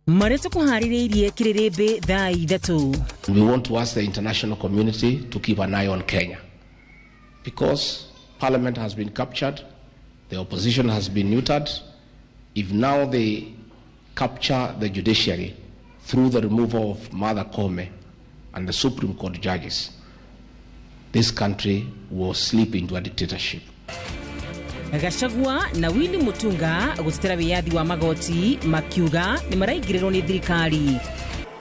Mareto kuhaririirie kirerebe thaa ithatu. We want to ask the international community to keep an eye on Kenya because Parliament has been captured, the opposition has been neutered. If now they capture the judiciary through the removal of Martha Koome and the Supreme Court judges, this country will slip into a dictatorship. Gachagua na Willy Mutunga gutitira wiyathi wa magoti makiuga ni maraigiriro ni thirikari.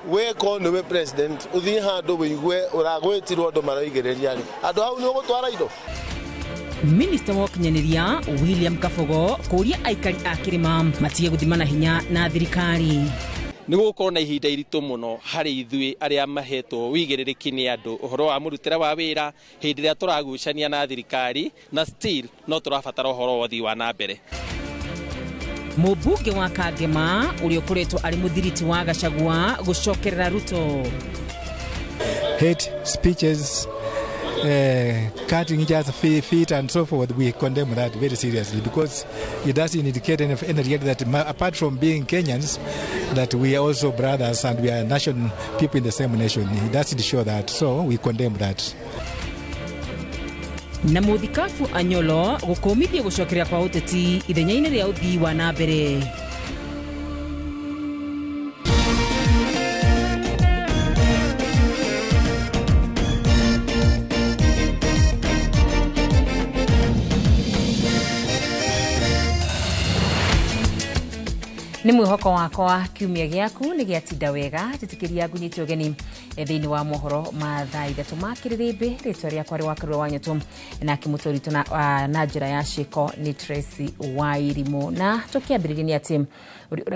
We ko no we president uthi handu wigwe uragwitirwo ndo maraigireria ri andu hau ni ugutwara indo. Minister wa Kinyanĩria William Kabogo kuria aikari a Kirima matige guthimana hinya na thirikari. Ni gukorwo na ihinda iritu muno hari ithui aria mahetwo wigiririki ni andu uhoro wa murutira wa wira hindi ria turagucania na thirikari na still no turabatara uhoro wothi wa na mbere. Mubunge wa Kagema uri ukuretwo ari muthiriti wa Gachagua gucokerera Ruto. Hate speeches, cutting each other's feet and so forth, we condemn that very seriously because it doesn't indicate any reality that apart from being Kenyans, that we are also brothers and we are nation people in the same nation. It doesn't show that, so we condemn that. Na muthikafu Anyolo gukumithia gucokeria kwa uteti ithenya-ini ria uthii wa na mbere. Ni mwihoko wakwa kiumia giaku ni giatinda wega titikiria ngunyite ugeni thiini wa mohoro ma thaa ithatu ma kiriribe ritwa riakwa ri wakarura wanyotu na kimutorito na njira ya shiko ni Tracy Wairimu na tukiambiriria ni ati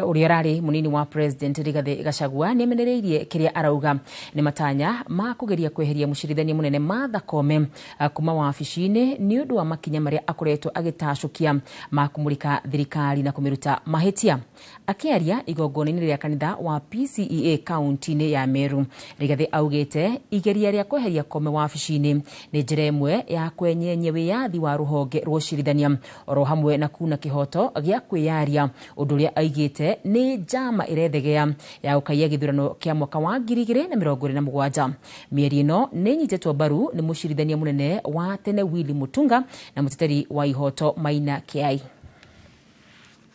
uriorari munini wa president Rigathi Gachagua ni amenereirie kiria arauga ni matanya ma kugeria kweheria mushirithania munene Martha Koome kuma wabici-ini ni undu wa makinya maria akoretwo agitacukia ma kumurika thirikari na kumiruta mahitia. Akiaria igongona-ini ria kanitha wa PCEA kaunti-ini ya Meru, Rigathi augite igeria ria kweheria Koome wabici-ini ni njira imwe ya kwenyenye wiyathi wa ruhonge rwa ucirithania oro hamwe na kuna kihoto gia kwiyaria undu uria aigite ni njama irethegea ya ukaia githurano kia mwaka wa 2027. Mieri ino ni nyitetwo mbaru ni mucirithania munene wa tene Willy Mutunga na muteteri wa ihoto Maina Kiai.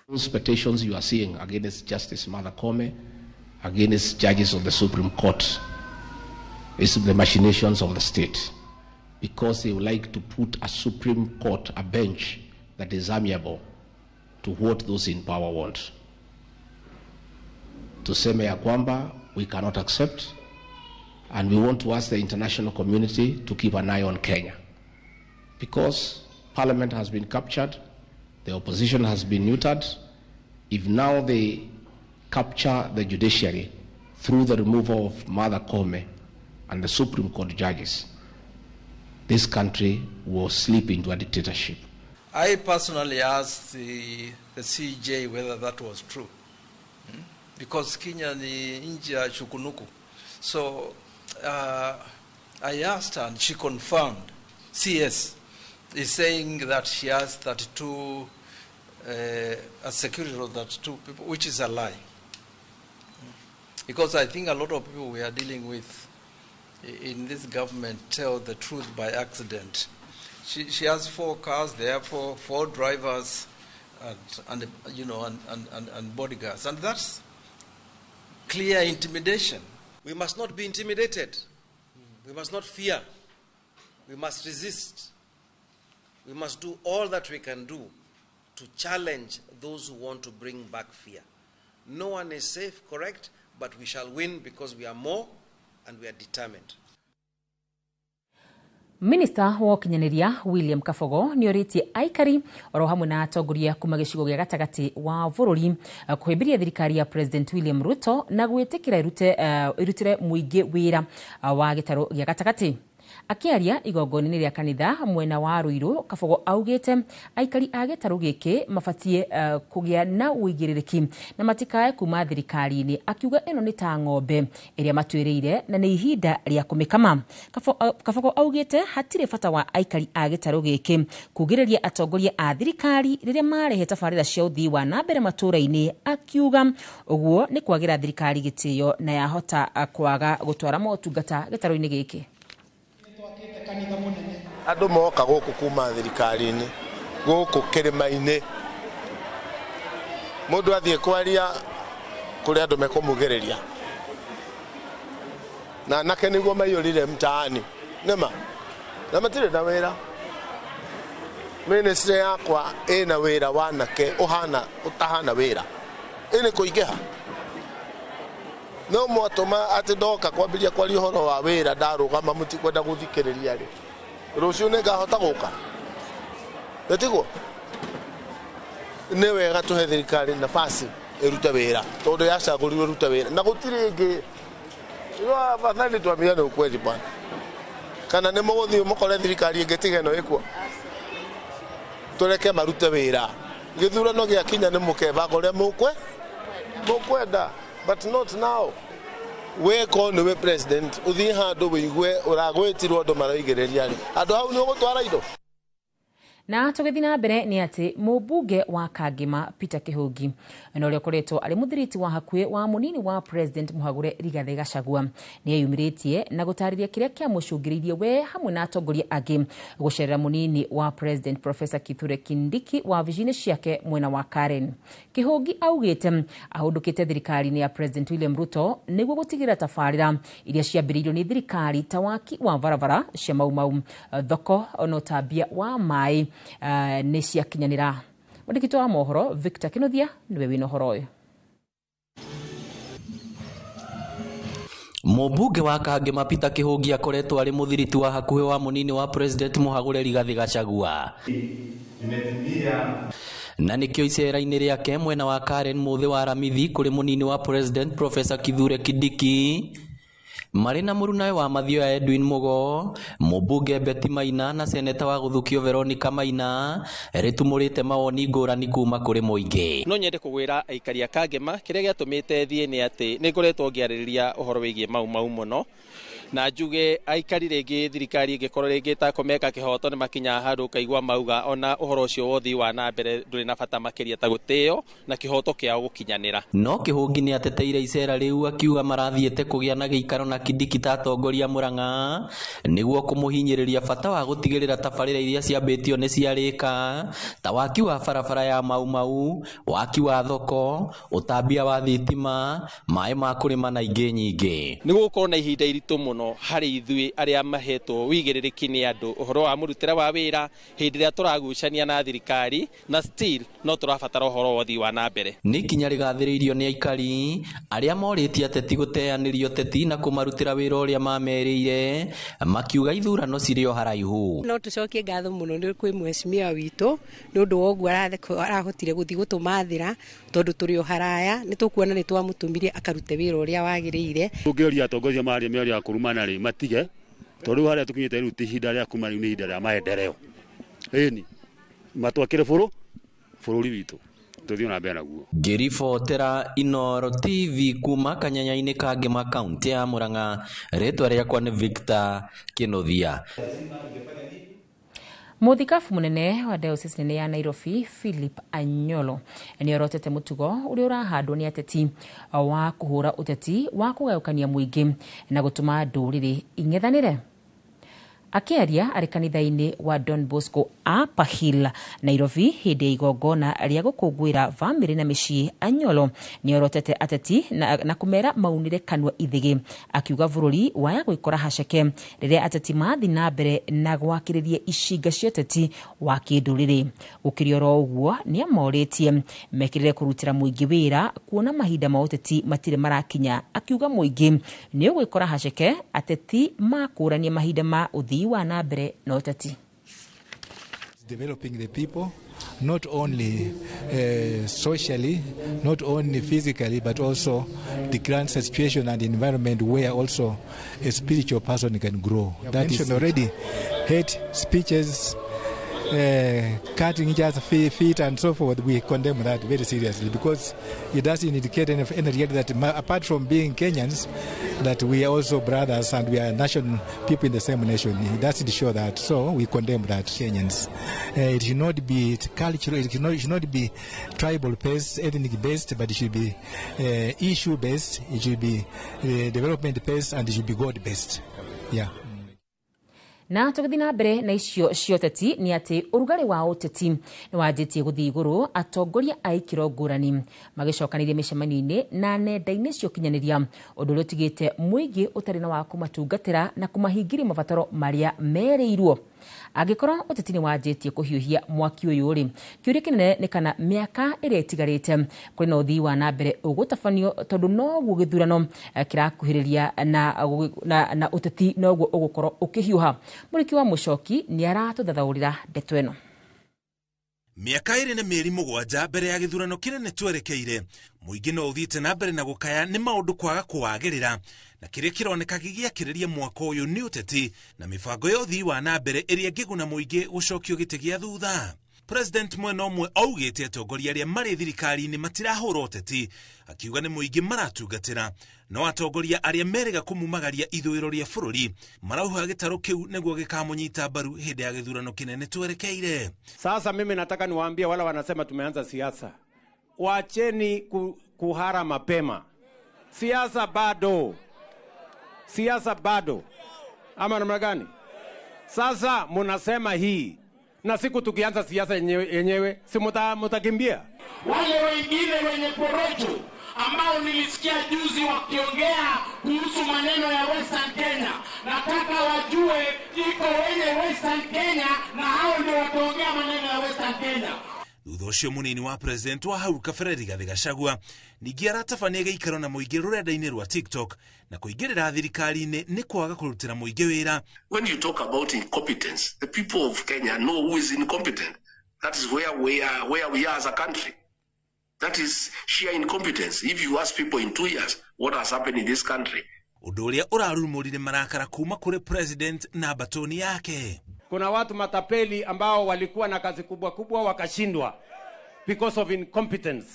Those petitions you are seeing against Justice Martha Koome, against judges of the Supreme Court, is the machinations of the state because they would like to put a Supreme Court, a bench that is amiable to what those in power want. Tuseme ya kwamba we cannot accept, and we want to ask the international community to keep an eye on Kenya because Parliament has been captured, the opposition has been neutered. If now they capture the judiciary through the removal of Martha Koome and the Supreme Court judges, this country will slip into a dictatorship. I personally asked the CJ whether that was true. Because Kenya ni nchi ya chukunuku. So I asked her and she confirmed. CS is saying that she has 32 a security of 32 people, which is a lie. Because I think a lot of people we are dealing with in this government tell the truth by accident. She has 4 cars, therefore 4 drivers, and bodyguards, and that's clear intimidation. We must not be intimidated. We must not fear. We must resist. We must do all that we can do to challenge those who want to bring back fear. No one is safe, correct, but we shall win because we are more and we are determined. Minister wa Kinyanĩria William Kabogo ni oritie aikari oro hamwe na atongoria kuma gicigo gia gatagati wa bururi kuhimbiria thirikari ya President William Ruto na gwitikira irutire muingi wira wa gitaro gia gatagati. Akiaria igongoni rĩa kanitha mwena wa Ruiru, Kabogo augite aikari a gĩtarũ gĩkĩ mabatie kũgĩa na ũigĩrĩrĩki na matikae kuma thirikari-inĩ, akiuga ĩno nĩ ta ng'ombe ĩrĩa matuĩrĩire na nĩ ihinda rĩa kũmĩkama. Kabogo augite hatirĩ bata wa aikari a gĩtarũ gĩkĩ kugĩrĩria atongoria a thirikari rĩrĩa marehe tabarĩra cia ũthii wa na mbere matũũra-inĩ, akiuga ũguo nĩ kwagĩra thirikari gĩtĩo na yahota kwaga gũtwara motungata gĩtarũ-inĩ gĩkĩ. Andũ moka gũkũ kuma thirikari-inĩ gũkũ kĩrĩma-inĩ, mũndũ athiĩ kwaria kũrĩa andũ mekũmũgĩrĩria na anake nĩguo maiyũrire mtaani nĩma na matirĩ na wĩra. Ministry yakwa ĩna wĩra wa anake ũtahana wĩra ĩnĩ kũingĩha. No mwatũma atĩ ndoka kwambĩrĩria kwaria ũhoro wa wĩra ndarũgama mũtikwenda gũthikĩrĩria rĩ, rũciũ nĩngahota gũka ĩtiguo. Nĩ wega tũhe thirikari nafasi ĩrute wĩra tondũ yacagũrirwo ĩrute wĩra na gũtirĩ ĩngĩ. Afadhali tuambiane ukweli bwana, kana nĩ mũgũthiĩ mũkore thirikari ĩngĩ tiga ĩno ĩkuo, tũreke marute wĩra. Gĩthurano gĩakinya nĩ mũkebanga ũrĩa mũkwenda, but not now. Weko nĩwe president ũthiĩ handũ wĩigue ũragwĩtirwo andũ maraigĩrĩria rĩ, andũ hau nĩ ũgũtwara indo. Na tũgĩthiĩ na mbere nĩ atĩ mũmbunge wa Kangema Peter Kĩhũngi na ũrĩa ũkoretwo arĩ mũthiriti wa hakuhĩ wa mũnini wa President Mũhagũre Rigathĩ Gachagua nĩ eyumĩrĩtie na gũtarĩria kĩrĩa kĩamũcũngĩrĩirie we hamwe na atongoria angĩ gũcerera mũnini wa President Professor Kithure Kindiki wa wabici-inĩ ciake mwena wa Karen. Kĩhũngi augĩte ahũndũkĩte thirikari-inĩ ya President William Ruto nĩguo gũtigĩrĩra tabarĩra iria ciambĩrĩirio nĩ thirikari ta waki wa barabara cia Mau thoko na ũtambia wa maĩ nĩ ciakinyanĩra. Mwandĩki wa mohoro Victor Kĩnuthia nĩwe wĩna ũhoro ũyũ. Mũmbunge wa Kangema Peter Kĩhũngi akoretwo arĩ mũthiriti wa hakuhĩ wa mũnini wa President Mũhagũre Rigathĩ Gachagua. Na nĩkĩo icera-inĩ rĩake mwena wa Karen mũthĩ wa Ramithi kũrĩ mũnini wa President Professor Kithure Kindiki marĩ na mũrunawe wa Mathioya Edwin Mugo, mũmbunge Betty Maina na seneta wa Gũthukio Veronica Maina rĩtumũrĩte mawoni ngũrani kuma kũrĩ mũingĩ. No nyende kũgwĩra aikari a Kangema kĩrĩa gĩatũmĩte thiĩ nĩ atĩ nĩ ngoretwo ngĩarĩrĩria ũhoro wĩgiĩ Mau mũno, na njuge aikari rĩngĩ thirikari ĩngĩkorwo rĩngĩ ta kũmeka kĩhoto nĩ makinya handũ kaigua mauga ona ũhoro ũcio wa ũthii wa na mbere ndũrĩ na bata makĩria ta gũtĩo na kĩhoto kĩao gũkinyanĩra. No Kĩhũngi nĩ ateteire icera rĩu akiuga marathiĩte kũgĩa na gĩikaro na Kindiki ta atongoria Murang'a nĩguo kũmũhinyĩrĩria bata wa gũtigĩrĩra tabarĩra iria ciambĩtio nĩ ciarĩka ta waki wa barabara ya Mau, waki wa thoko, ũtambia wa thitima, maĩ ma kũrĩma na ingĩ nyingĩ. Nĩ gũkorwo na ihinda iritũ mũno harĩ ithuĩ arĩa mahetwo wĩigĩrĩrĩki nĩ andũ ũhoro wa mũrutĩre wa wĩra hĩndĩ ĩrĩa tũragucania na thirikari na still no tũrabatara ũhoro wa ũthii wa na mbere. Nĩ ikinya rĩgathĩrĩirio nĩ aikari arĩa morĩtie ateti gũteanĩrio teti na kũmarutĩra wĩra ũrĩa mamerĩire makiuga ithurano cirĩ o haraihu. No tũcokie ngatho mũno nĩ kwĩ mheshimiwa witũ nĩ ũndũ wa ũguo arahotire gũthiĩ gũtũmathĩra tondũ tũrĩ o haraya nĩ tũkuona nĩ twamũtũmire akarute wĩra ũrĩa wagĩrĩire. Tũngĩũria atongoria marĩa mĩario ya kũrumana rĩ matige tondũ harĩa tũkinyĩte rĩu ti ihinda rĩa kuma, rĩu nĩ ihinda rĩa maendeleo. Ĩni matwakĩre bũrũri witũ tũthiĩ na mbere naguo. Ngĩribotera Inooro TV kuma Kanyanya-inĩ Kangema kaunti ya Murang'a, rĩtwa rĩakwa nĩ Victor Kĩnuthia. Mũthikabu mũnene wa diocese nene ya Nairobi Philip Anyolo nĩ orotete mũtugo ũrĩa ũrahandwo nĩ ateti wa kũhũra ũteti wa kũgayũkania mũingĩ na gũtũma ndũrĩrĩ ing'ethanĩre. Akĩaria arĩ kanitha-inĩ wa Don Bosco Upper Hill Nairobi hĩndĩ ya igongona rĩa gũkũngũĩra bamĩrĩ na mĩciĩ, Anyolo nĩ orotete ateti na kũmera maunire kanua ithĩgĩ, akiuga bũrũri waya gwĩkora haceke rĩrĩa ateti mathi na mbere na gwakĩrĩria icinga cia ũteti wa kĩndũrĩrĩ. Gũkĩrĩ oro ũguo nĩ amorĩtie mekĩrĩre kũrutĩra mũingĩ wĩra kuona mahinda ma ũteti matirĩ marakinya, akiuga mũingĩ nĩ ũgwĩkora haceke ateti makũrania mahinda ma ũthii wa na mbere na ũteti. Developing the people, not only socially, not only physically, but also the current situation and environment where also a spiritual person can grow. That is already hate speeches, cutting each other's feet and so forth. We condemn that very seriously because it doesn't indicate any reality that apart from being Kenyans, that we are also brothers and we are nation people in the same nation. It doesn't show that, so we condemn that. Kenyans, it should not be cultural, it should not be tribal based, ethnic based, but it should be issue based, it should be development based, and it should be God based. Yeah. Na tugithi na mbere na icio cioteti ni ati urugari wa uteti ni wanjitie guthii iguru atongoria a ikiro ngurani magicokanirie micemani-ini na nenda-ini cio kinyaniria undu uri utigite muingi utari na wa kumatungatira na kumahingiria mabataro maria mereirwo. Agikorwo uteti ni wanjitie kuhiuhia mwaki uyu ri kiuria kinene ni kana miaka iri itigarite kuri na uthii wa na mbere ugutafanio tondu noguo githurano kirakuhiriria na uteti noguo ugukorwo ukihiuha. Muriki wa Muchoki ni aratuthathaurira ndeto eno. Miaka iri na mieri mugwanja mbere ya githurano kinene twerekeire muingi no uthiite na mbere na gukaya ni maundu kwaga kuwagirira na kiria kironeka gigiakiriria mwaka uyu ni uteti na mibango ya uthii wa na mbere iria ngiguna muingi gucokio gite gia thutha. President mwena umwe augite atongoria aria mari thirikari-ini matirahura uteti akiuga ni muingi maratungatira no atongoria aria merega kumumagaria ithuiro ria bururi marauha gitaro kiu niguo gikamunyita mbaru hindi ya githurano kinene twerekeire. Sasa mimi nataka niwaambie wala wanasema tumeanza siasa, wacheni kuhara mapema. Siasa bado ama namna gani? Sasa munasema hii na siku tukianza siasa yenyewe si mutakimbia. Wale wengine wenye porojo ambao nilisikia juzi wakiongea kuhusu maneno ya Western Kenya, nataka wajue iko wenye Western Kenya na hao ndio wataongea maneno ya Western Kenya. Thutha ucio munini wa president wa hau kabere Rigathi Gachagua ningi aratabania giikaro na muingi rurenda-ini rwa TikTok na kuingirira thirikari-ini ni kwaga kurutira muingi wira. When you talk about incompetence, the people of Kenya know who is incompetent. That is where we are as a country. That is sheer incompetence. If you ask people in 2 years what has happened in this country. Undu uria urarumurire marakara kuma kuri president na batoni yake. Kuna watu matapeli ambao walikuwa na kazi kubwa wakashindwa because of incompetence,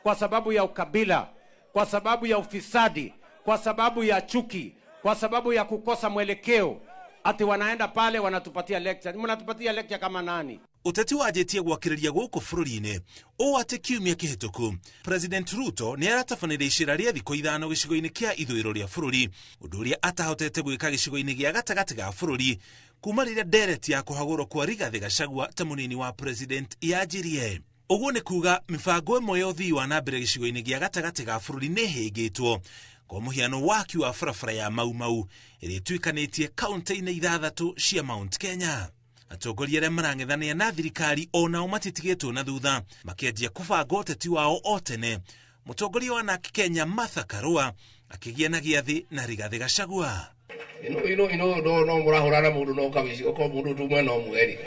kwa sababu ya ukabila, kwa sababu ya ufisadi, kwa sababu ya chuki, kwa sababu ya kukosa mwelekeo. Ati wanaenda pale wanatupatia lecture. Mnatupatia lecture kama nani? Uteti wajetie gwakiriria guku bururi-ini o ati kiumia kihituku President Ruto ni aratafanire icira ria thiko ithano gicigo-ini kia ithuiro ria bururi undu uria atahotete gwika gicigo-ini gia gatagati ga bururi kuma riria ndereti ya kuhagurwo kwa Rigathi Gachagua ta munini wa president yajirie. Uguo ni kuga mibango imwe ya uthii wa na mbere gicigo-ini gia gatagati ga bururi ni hingitwo kwa muhiano waki wa barabara ya Mau iri tuikanitie kaunti-ini ithathatu cia Mount Kenya. Atongoria aria marang'ethania na thirikari onao matitigitwo na thutha makianjia kubanga uteti wao o tene. Mutongoria wa NARC Kenya Martha Karua akigia na giathi na Rigathi Gachagua. No murahurana mundu no kabici ko mundu tumwe no mweri.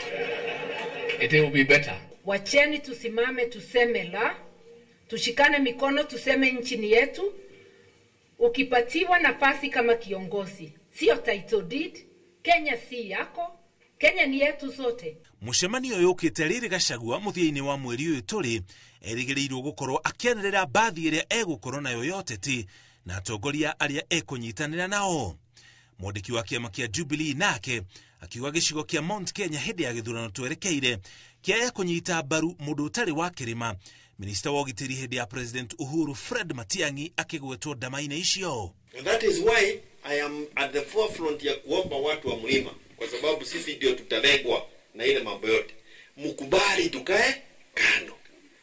It will be better. Wacheni tusimame tuseme la, tushikane mikono tuseme nchi ni yetu. Ukipatiwa nafasi kama kiongozi, sio title deed, Kenya si yako, Kenya ni yetu sote. Mucemanio yukite Rigathi Gachagua muthia-ini wa mweri uyu turi erigirirwo gukorwo akianirira bathi iria egukorwo nayo yoteti na atongoria aria ekunyitanira nao. Mwandiki wa kiama kia Jubilee nake akiuga gicigo kia Mount Kenya hindi ya githurano twerekeire kiaya kunyita mbaru mundu utari wa kirima. Minister wa ugitiri hindi ya President Uhuru Fred Matiang'i akigwetwo ndama-ini icio. And that is why I am at the forefront ya kuomba watu wa mlima, kwa sababu sisi ndio tutalengwa na ile mambo yote. Mukubali tukae kando.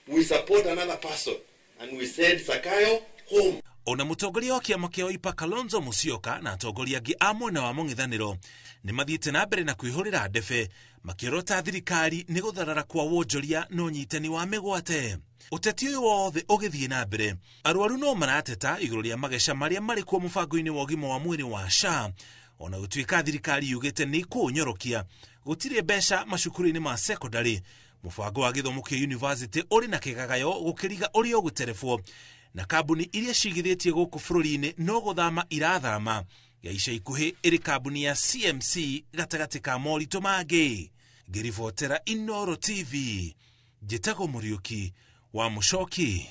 We support another person and we send Sakayo home. Ona mutongoria wa kiama kia Wiper Kalonzo Musyoka na atongoria angi a mwena wa mung'ethaniro ni mathiite na mbere na kwihurira ndebe makirota thirikari ni gutharara kwa wonjoria no nyitani wa migwate. Uteti uyu wothe ugithie na mbere arwaru no marateta iguru ria magesha maria mari kuo mubango-ini wa ugima wa mwiri wa SHA ona gutuika thirikari yugite ni kunyorokia gutire mbeca macukuru-ini ma secondary. Mubango wa githomo kia university uri na kigagayo gukiriga uri oguterefo na kambuni iria cigithitie guku bururi-ini no guthama irathama ya ica ikuhi iri kambuni ya CMC gatagati ka morito mangi. Ngiribotera Inoro TV, Njĩtagwo Mũriũki wa Mũchoki.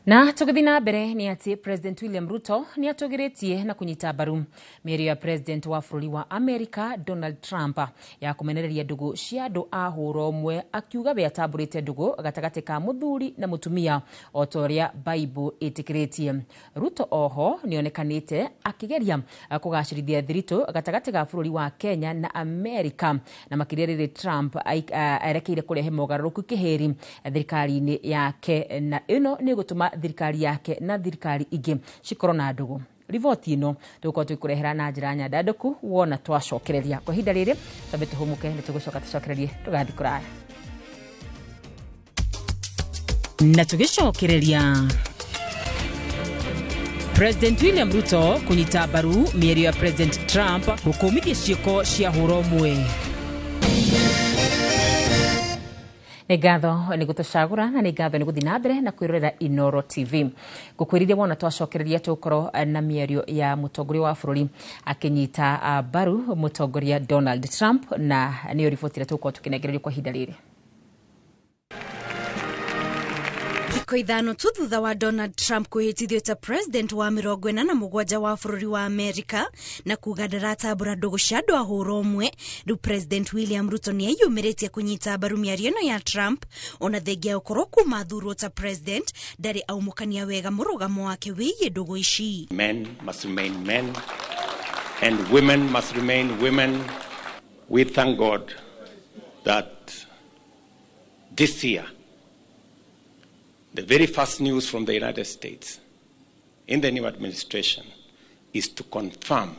Na tugithi na mbere ni ati President William Ruto ni atogeretie na kunyita mbaru mĩario ya President wa bũrũri wa America Donald Trump ya kumenereria ndugu cia andu a hũra ũmwe, akiuga we atamburĩte ndugu gatagati ka mũthuri na mũtumia o ta ũrĩa Bible ĩtĩkĩrĩtie. Ruto oho nĩonekanĩte akigeria kũgacĩrithia thirito gatagati ga bũrũri wa Kenya na America, na makĩria rĩrĩ Trump arekeire kũrehe mogarũrũku kĩheri thirikari-inĩ yake, na ĩno nĩ gũtũma thirikari yake na thirikari ingĩ cikorwo na ndugu. Riboti ĩno tũgũkorwo tũkũrehera na njĩra nyandandũku wona twacokereria. Kwa ihinda rĩrĩ twambe tũhũmũke nĩ tũgũcoka tũcokererie tũgathi kũraya. Na tũgĩcokereria, President William Ruto kunyita mbaru mĩario ya President Trump gũkũmithia ciĩko cia hũra ũmwe. Negatho ni gutucagura na negatho ni guthina mbere na kwirorera Inoro TV. Gukwiriria wona twacokereria tukoro na mĩario ya mutongoria wa bũrũri akinyita mbaru mutongoria Donald Trump, na niyo riboti ĩrĩa tũgũkorwo tũkĩnengererio kwa ihinda rĩrĩ. Thikũ ithano tu thutha wa Donald Trump kwĩhĩtithio ta president wa 47 wa bũrũri wa America na kuga ndaratambũra ndũgũ cia andũ a hũra ũmwe, rĩu President William Ruto nĩ eyumĩrĩtie kũnyita mbaru mĩario ĩno ya Trump, ona thengia gũkorwo kuma athurwo ta president ndarĩ aumũkania wega mũrũgamo wake wĩgiĩ ndũgũ ici. Men must remain men and women must remain women. We thank God that this year the very first news from the United States in the new administration is to confirm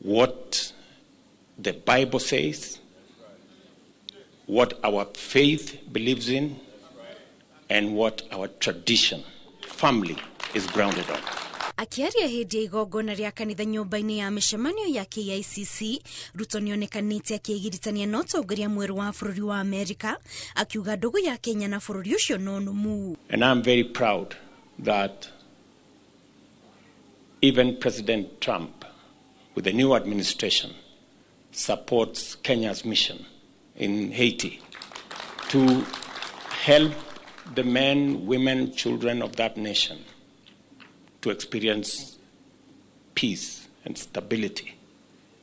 what the Bible says, what our faith believes in, and what our tradition, family, is grounded on. Akiaria hĩndĩ ya igongona rĩa kanitha nyũmba-inĩ ya mĩcemanio ya KICC, Ruto nĩonekanĩte akĩgiritania na ũtongoria mwerũ wa bũrũri wa America, akiuga ndũgũ ya Kenya na bũrũri ũcio no nũmu. And I'm very proud that even President Trump, with the new administration, supports Kenya's mission in Haiti to help the men, women, children of that nation to experience peace and stability,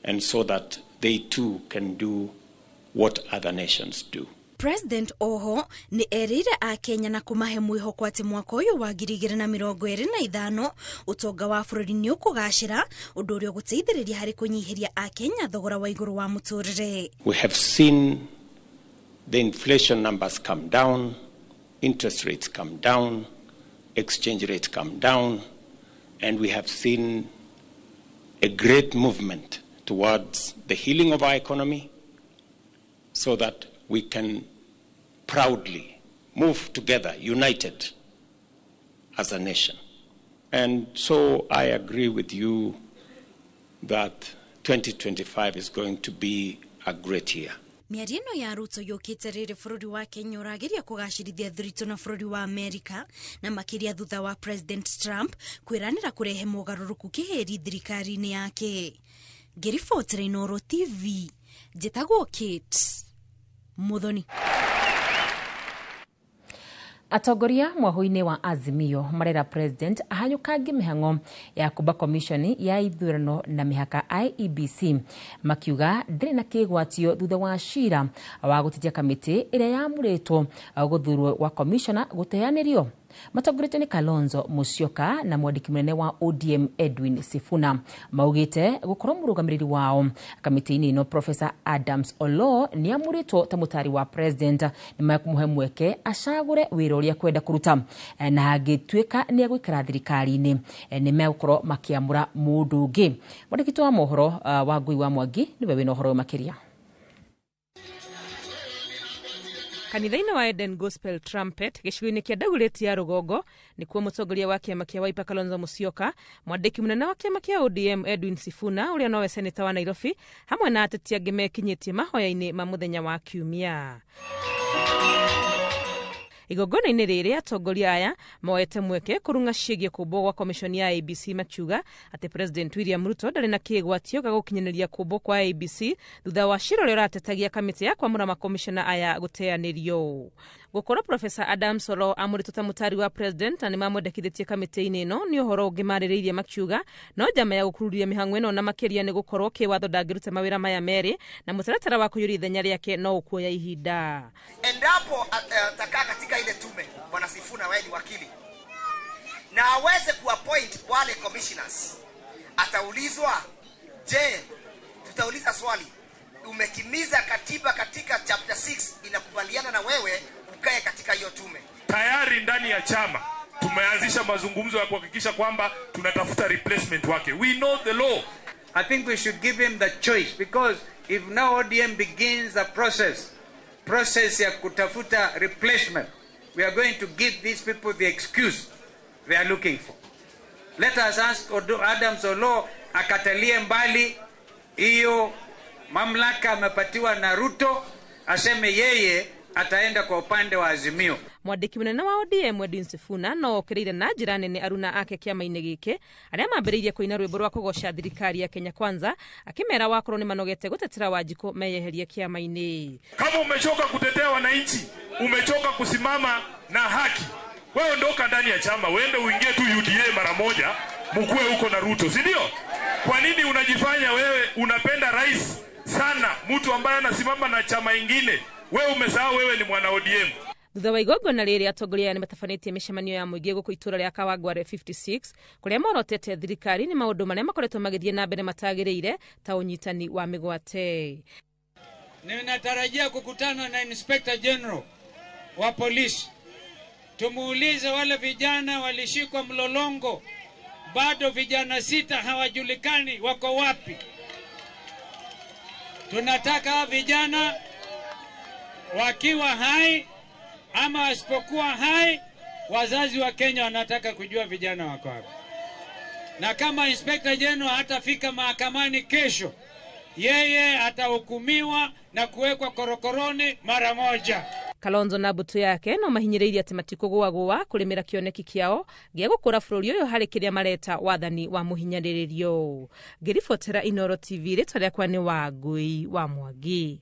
and so that they too can do what other nations do. President oho ni erire a Kenya na kumahe mwĩhoko atĩ mwaka ũyũ wa 2025 ũtonga wa bũrũri nĩ ũkũgacĩra, ũndũ ũrĩa ũgũteithĩrĩria harĩ kũnyihiria a Kenya thogora wa igũrũ wa mũtũrĩre. We have seen the inflation numbers come down, interest rates come down, exchange rates come down, and we have seen a great movement towards the healing of our economy so that we can proudly move together, united as a nation. And so I agree with you that 2025 is going to be a great year. Mĩario ĩno ya Ruto yũkĩte rĩrĩ bũrũri wa Kenya ũrageria kũgacĩrithia thirito na bũrũri wa America, na makĩria thutha wa President Trump kwĩranĩra kũrehe mogarũrũku kĩheri thirikari-inĩ yake. Ngĩribotera Inoro TV, njĩtagwo Kate Muthoni. Atongoria mwaho-inĩ wa Azimio marera president ahanyũkange mĩhang'o ya kũmba commission ya ithurano na mĩhaka IEBC, makiuga ndĩrĩ na kĩgwatio thutha wa cira wa gũtetia kamĩtĩ ĩrĩa yamũrĩtwo gũthurwo wa commissioner gũteanĩrio. Matongorĩtio nĩ Kalonzo Musyoka na mwandĩki mũnene wa ODM Edwin Sifuna, maugĩte gũkorwo mũrũgamĩrĩri wao kamĩtĩ-inĩ ĩno Professor Adams Oloo nĩ amũrĩtwo ta mũtari wa president, nĩ makũmũhe mweke acagũre wĩra ũrĩa kwenda kũruta, na agĩtuĩka nĩ egũikara thirikari-inĩ nĩ megũkorwo makĩamũra mũndũ ũngĩ. Mwandĩki wa mohoro wa Ngui wa Mwangi nĩwe wĩna ũhoro makĩria. Kanitha-inĩ wa Eden Gospel Trumpet gĩcigo-inĩ kĩa Dagoretti ya Rũgongo nĩkuo mũtongoria wa kĩama kĩa Wiper Kalonzo Musyoka, mwandĩki mũnene wa kĩama kĩa ODM Edwin Sifuna ũrĩa nowe seneta wa Nairobi hamwe na ateti angĩ mekinyĩtie mahoya-inĩ ma mũthenya wa Kiumia. Igongona-inĩ rĩrĩ atongoria aya moete mweke kũrunga ciĩgiĩ kũmbwo gwa komishoni ya ABC makiuga atĩ President William Ruto ndarĩ na kĩgwatio ga gũkinyanĩria kũmbwo kwa ABC thutha wa cira ũrĩa ũratetagia kamĩtĩ ya kwamũra makomishona aya gũteanĩrio. Gũkorwo Professor Adam Solo amũrĩtwo ta mũtari wa president na nĩmamwendekithĩtie kamĩtĩ-inĩ ĩno nĩ ũhoro ũngĩ marĩrĩirie makiuga no njama ya gũkururia mĩhang'o ĩno na makĩria nĩ gũkorwo kĩwatho ndangĩruta mawĩra maya merĩ na mũtaratara wa kũiyũria ithenya rĩake no ũkuoya ihinda. Endapo atakaa katika ile tume Bwana Sifuna wewe ni wakili na aweze kuappoint wale commissioners, ataulizwa, je, tutauliza swali, umekimiza katiba katika chapter 6 inakubaliana na wewe ukae katika hiyo tume? Tayari ndani ya chama tumeanzisha mazungumzo ya kuhakikisha kwamba tunatafuta replacement wake. We know the law. I think we should give him the choice, because if now ODM begins a process ya kutafuta replacement, we are going to give these people the excuse they are looking for. Let us ask Adam Solo akatalie mbali hiyo mamlaka amepatiwa na Ruto, aseme yeye ataenda kwa upande wa Azimio. Mwandĩki mũnene wa ODM Edwin Sifuna no okĩrĩire na njĩra nene aruna ake kĩama-inĩ gĩkĩ arĩa mambĩrĩirie kũina rwĩmbo rwa kũgoca thirikari ya Kenya Kwanza, akĩmera wakorwo nĩ manogete gũtetera Wanjikũ meyeherie kĩama-inĩ. Kama umechoka kutetea wananchi, umechoka kusimama na haki, wewe ondoka ndani ya chama, uende uingie tu UDA mara moja, mkue huko na Ruto, si ndio? Kwa nini unajifanya wewe unapenda rais sana, mtu ambaye anasimama na chama ingine? Wewe umesahau wewe ni mwana ODM. Thutha wa igongona rĩrĩ atongoria nĩ matafanĩtie mĩcemanio ya mũingĩ gũkũ itũra rĩa Kawangware 56 kũrĩa morotete thirikari nĩ maũndũ marĩa makoretwo magĩthiĩ na mbere matagĩrĩire ta ũnyitani wa mĩgwate. Ninatarajia kukutana na Inspector General wa polisi, tumuulize wale vijana walishikwa Mlolongo, bado vijana 6 hawajulikani wako wapi. Tunataka vijana wakiwa hai ama wasipokuwa hai, wazazi wa Kenya wanataka kujua vijana wako wapi. Na kama Inspector General hatafika mahakamani kesho, yeye atahukumiwa na kuwekwa korokoroni mara moja. Kalonzo na butu yake no mahinyĩrĩirie atĩ matikũgũagũa kũrĩmĩra kĩoneki kĩao gĩa gũkũra bũrũri ũyũ harĩ kĩrĩa mareta wathani wa mũhinyanĩrĩrio. Ngĩribotera Inooro TV, rĩtwa rĩakwa nĩ Wangui wa Mwangi.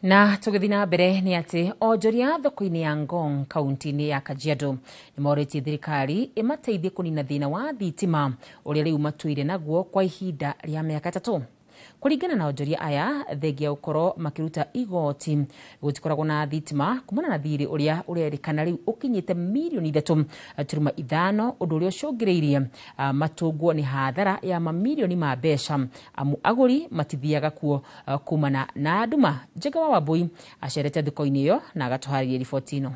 Na tũgĩthiĩ na mbere nĩ atĩ onjoria thoko-inĩ ya Ngong kaunti-inĩ ya Kajiado nĩ morĩtie thirikari ĩmateithie kũnina thĩna wa thitima ũrĩa rĩu matuire naguo kwa ihinda rĩa mĩaka 3. Kũringana na onjoria aya, thengia gũkorwo makĩruta igoti gũtikoragwo na thitima kumana na thirĩ ũrĩa ũrerĩkana rĩu ũkinyĩte mirioni 3.5, ũndũ ũrĩa ũcũngĩrĩirie matũngwo nĩ hathara ya mamirioni ma mbeca amu agũri matithiaga kuo kumana na nduma. Njega wa Wambui acerete thoko-inĩ ĩyo na agatũharĩria riboti ĩno.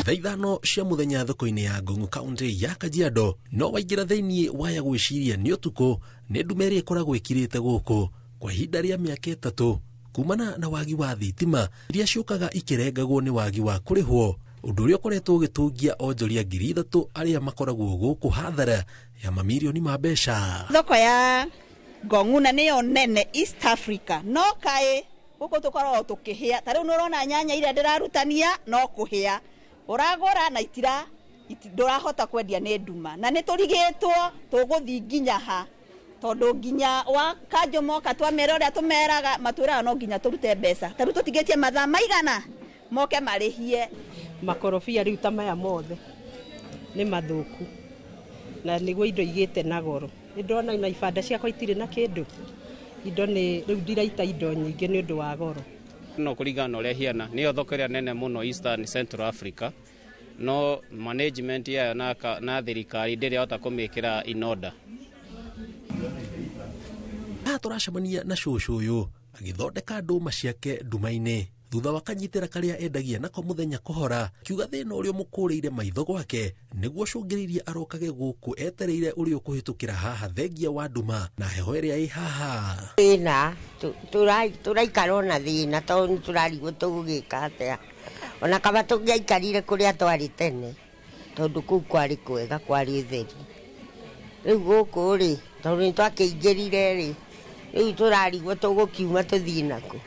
Thaithano cia muthenya thoko-inĩ ya Ngong kaunti ya Kajiado no waingĩra thĩinĩ waya gwĩciria nĩ ũtukũ nĩ ndumeri ĩkoragwo ĩkirĩte gũkũ kwa ihinda rĩa mĩaka 3 kumana na wagi wa thitima iria ciũkaga ikĩrengagwo nĩ wagi wa kũrĩhwo, ũndũ ũrĩa ũkoretwo ũgĩtũngia onjoria 3,000 arĩa makoragwo gũkũ hathara ya mamirioni ma mbeca. Thoko ya Ngong na nĩyo nene East Africa, no kaĩ gũkũ tũkoragwo tũkĩhĩa. Ta rĩu nĩ ũrona nyanya iria ndĩrarutania no kũhĩa, ũragũra na ndũrahota kwendia nĩ nduma, na nĩ tũrigĩtwo tũgũthiĩ nginya ha, tondũ nginya wa kanjũ moka twamera ũrĩa tũmeraga matũraga no nginya tũrute mbeca. Ta rĩu tũtigĩtie mathaa maigana moke marĩhie. Makorobia rĩu ta maya mothe nĩ mathũku na nĩguo indo igĩte na goro. Nĩndona na ibanda ciakwa itirĩ na kĩndũ, indo nĩ rĩu ndiraita indo nyingĩ nĩ ũndũ wa goro. No kũringana ũrĩa hiana nĩyo thoko ĩrĩa nene mũno Eastern Central Africa, no management yayo na thirikari ndĩrĩhota kũmĩkĩra in order. Tũracemania na cũcũ ũyũ agĩthondeka ndũma ciake nduma-inĩ thutha wa kanyitĩra karĩa endagia nako mũthenya kũhora, kiuga thĩna ũrĩa mũkũrĩire maitho gwake nĩguo cũngĩrĩirie arokage gũkũ etereire ũrĩa ũkũhĩtũkĩra haha thengia wa nduma na heho ĩrĩa ĩ haha. Ĩna turaikara na thina tondu turarigwo tugugika atia ona kama tungiaikarire kuria twari tene tondu kuu kwari kwega kwari theri riu guku ri tondu nitwakiingirire ri riu turarigwo tugukiuma tuthii naku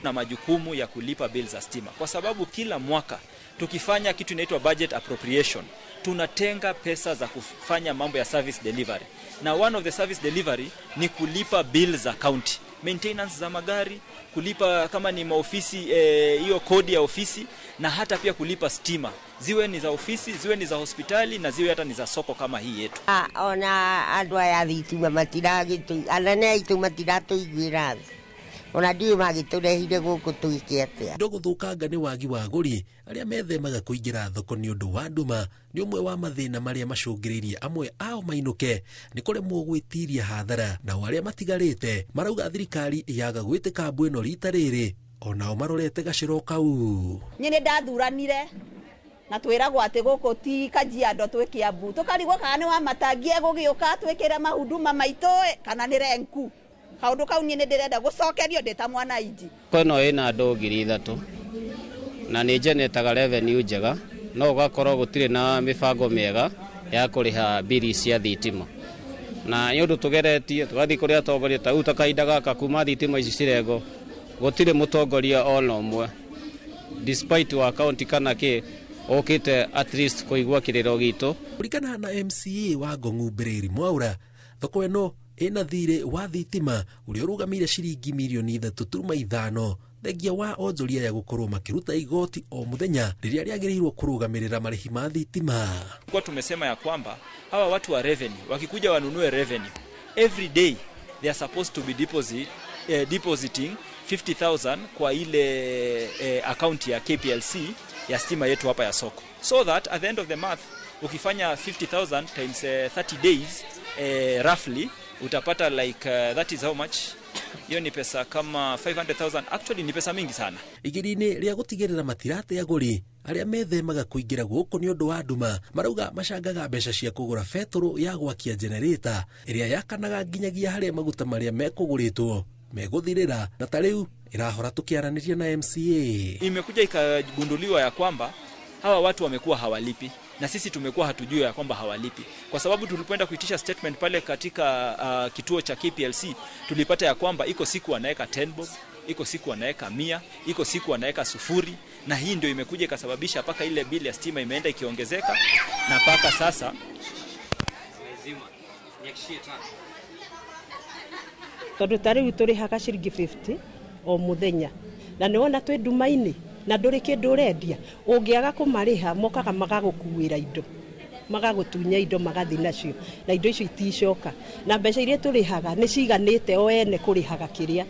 na majukumu ya kulipa bills za stima kwa sababu kila mwaka tukifanya kitu inaitwa budget appropriation tunatenga pesa za kufanya mambo ya service delivery na one of the service delivery ni kulipa bills za county maintenance za magari kulipa kama ni maofisi hiyo kodi ya ofisi na hata pia kulipa stima ziwe ni za ofisi ziwe ni za hospitali na ziwe hata ni za soko kama hii yetu ona andwa ya thitima matiragitu anane aitu matiratuiguira ona ndiu magiturehire guku tuike atia ndogo thukanga ni wagi wa guri aria methemaga kuingira thoko ni undu wa nduma ni umwe wa mathina maria macungiririe amwe ao mainuke ni kuremwo gwitiria hathara na aria matigarite marauga thirikari yaga gwitika mbweno rita riri onao marorete gaciro kau nyine ndathuranire na twiragwo ati guku ti Kajiado twi Kiambu tukarigwo kana ni wa matangie gugiuka twikire mahuduma maitu kana ni renku kaundu kau nyine ndirenda gucokerio ndita mwana inji kono ina andu 3,000 na ni genetaga revenue njega no ugakorwo gutire na mibango miega ya kuriha bili cia thitima na yundu tugeretie tugathi kuria tongoria ta uta kainda gaka kuma thitima ici cirengo gutire mutongoria ona umwe despite wa county kana ki okite at least kuigwa kiriro gitu kurikana na MCA wa Gongu Mbiriri Mwaura thoko eno ina thire wa thitima uria urugamire ciringi milioni 3.5 thengia wa onjoria ya gukorwo makiruta igoti o muthenya riria riagiriirwo kurugamirira marihi ma thitima kwa tumesema ya kwamba hawa watu wa revenue wakikuja wanunue revenue every day they are supposed to be depositing 50,000 kwa ile account ya KPLC ya stima yetu hapa ya soko so that at the end of the month ukifanya 50,000 times 30 days roughly utapata like that is how much hiyo ni pesa kama 500,000 actually ni pesa mingi sana igirine ria gutigirira matirate ya guri aria methemaga kuingira guku ni undu wa nduma marauga macangaga mbeca cia kugura fetoro ya gwakia generator iria yakanaga nginyagia haria maguta maria mekuguritwo meguthirira na tariu irahora tukiaraniria na MCA imekuja ikagunduliwa ya kwamba hawa watu wamekuwa hawalipi na sisi tumekuwa hatujui ya kwamba hawalipi kwa sababu tulipoenda kuitisha statement pale katika kituo cha KPLC tulipata ya kwamba iko siku wanaweka 10 bob iko siku wanaweka 100 iko siku wanaweka 0 na hii ndio imekuja ikasababisha paka ile bili ya stima imeenda ikiongezeka na paka sasa tondu tariu turihaga ciringi 50 o muthenya na niwona twi ndumaini na nduri kindu urendia ungiaga kumariha mokaga magagukuira indo magagutunya indo magathi nacio na indo icio iticoka na mbeca iria turihaga ni ciganite o ene kurihaga kiria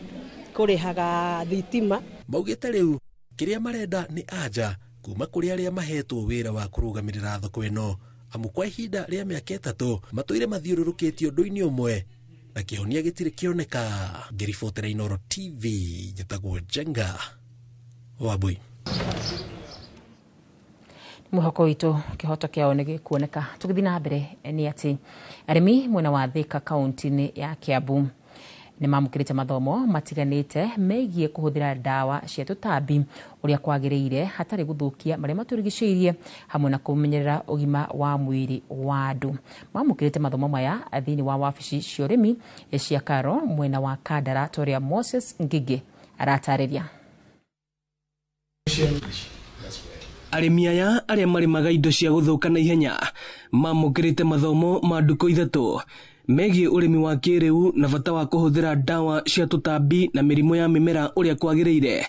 kurihaga thitima maugite riu kiria marenda ni anja kuma kuri aria mahetwo wira wa kurugamirira thoko eno amu kwa ihinda ria miaka 3 matuire mathiururukitio nduini umwe na kihonia gitire kioneka ngiribotera Inooro TV njitagwo Jenga Wabui muhoko witu kihoto kiao ni kuoneka tugithi na mbere ni ati arimi mwena wa Thika kaunti ya Kiambu ni mamukirite mathomo matiganite megie kuhuthira dawa cia tutambi uria kwagiriire hatari guthukia maria maturigiciirie hamwe na kumenyerera ugima wa mwiri wa andu mamukirite mathomo maya athini wa wabici cia urimi cia Karo mwena wa Kandara Toria Moses Ngige aratariria arimi aya aria marimaga indo cia guthuka na ihenya mamukirite mathomo ma nduko 3 megie urimi wa kiriu na bata wa kuhuthira dawa cia tutambi na mirimo ya mimera uria kwagiriire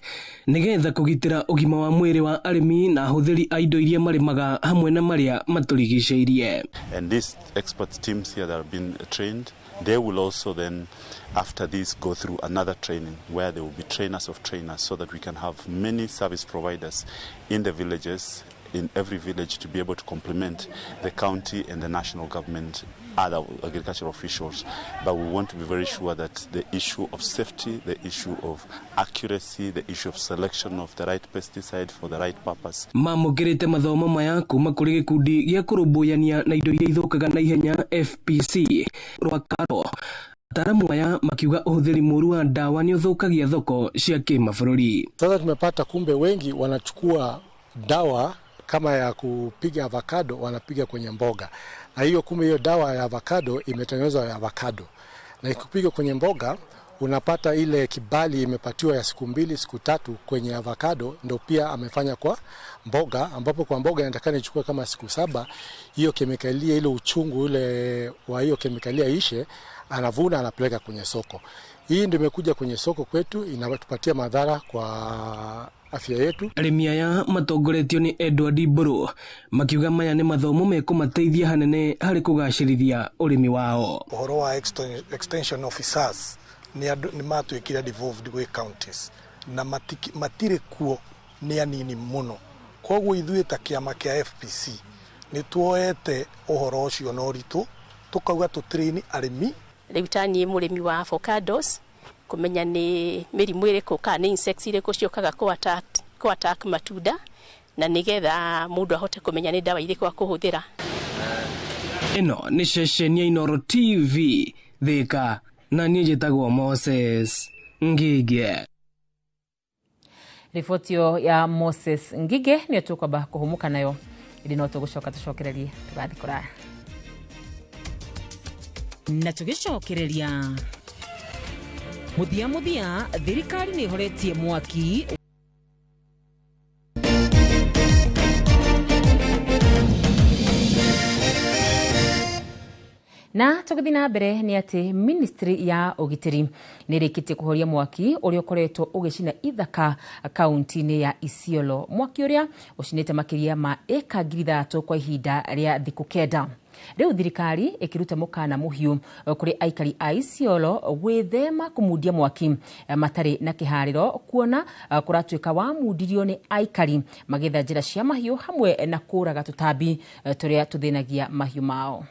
nigetha kugitira ugima wa mwiri wa arimi na huthiri a indo iria marimaga hamwe na maria maturigiceirie. And these expert teams here that have been trained, they will also then after this go through another training where there will be trainers of trainers so that we can have many service providers in the villages, in every village, to be able to complement the county and the national government, other agricultural officials. But we want to be very sure that the issue of safety, the issue of accuracy, the issue of selection of the right pesticide for the right purpose. Mamukirite mathomo maya kuma kuri gikundi gia kurumbuiania na indo iria ithukaga na ihenya FPC rwa Karo Ataramu aya makiuga uhuthiri mũru wa ndawa ni uthukagia thoko cia kimabũrũri. Sasa tumepata kumbe wengi wanachukua dawa kama ya kupiga avocado wanapiga kwenye mboga. Na hiyo kumbe hiyo dawa ya avocado imetengenezwa ya avocado. Na ikipiga kwenye mboga unapata ile kibali imepatiwa ya siku 2 siku 3 kwenye avocado, ndio pia amefanya kwa mboga, ambapo kwa mboga inatakana ichukue kama siku 7 hiyo kemikalia ile uchungu ule wa hiyo kemikalia ishe, anavuna anapeleka kwenye soko. Hii ndio imekuja kwenye soko kwetu, inatupatia madhara kwa afya yetu. Arĩmi aya matongoretio ni Edward Mburu makiuga maya ni mathomo mekumateithia hanene harĩ kũgacĩrithia ũrĩmi wao. Ũhoro wa extension officers ni matuĩkire devolved gwĩ counties na matirĩ kuo ni anini muno. Koguo ithuĩ ta kĩama kĩa FPC ni tuoete ũhoro ũcio na ũritũ tukauga tũtrain arĩmi. Rĩu tani mũrĩmi wa avocados kumenya ni mĩrimũ ĩrĩkũ kana ni insects irĩkũ ciokaga ku attack matunda na nigetha mũndũ ahote kumenya ni dawa irĩkũ akũhũthĩra. Ĩno ni ceceni ya Inooro TV Thika na niĩ njĩtagwo Moses Ngige. Ribotio ya Moses Ngige niyo tukwamba kuhumuka nayo ili no tugucoka tucokererie tugathi kuraya na tugicokereria muthia thirikari ni horetie mwaki na tugithii na mbere ni ati ministry ya ugitiri ni rikitie kuhoria mwaki uria ukoretwo ugicina ithaka kaunti-ini ya Isiolo. Mwaki uria ucinite makiria ma eka 3,000 kwa ihinda ria thiku 9. Riu thirikari ikiruta mukana muhiu kuri aikari a Isiolo gwithema kumudia mwaki matari na kihariro, kuona kuratuika wa mudirio ni aikari magetha njira cia mahiu hamwe na kuraga tutambi turia tuthinagia mahiu mao.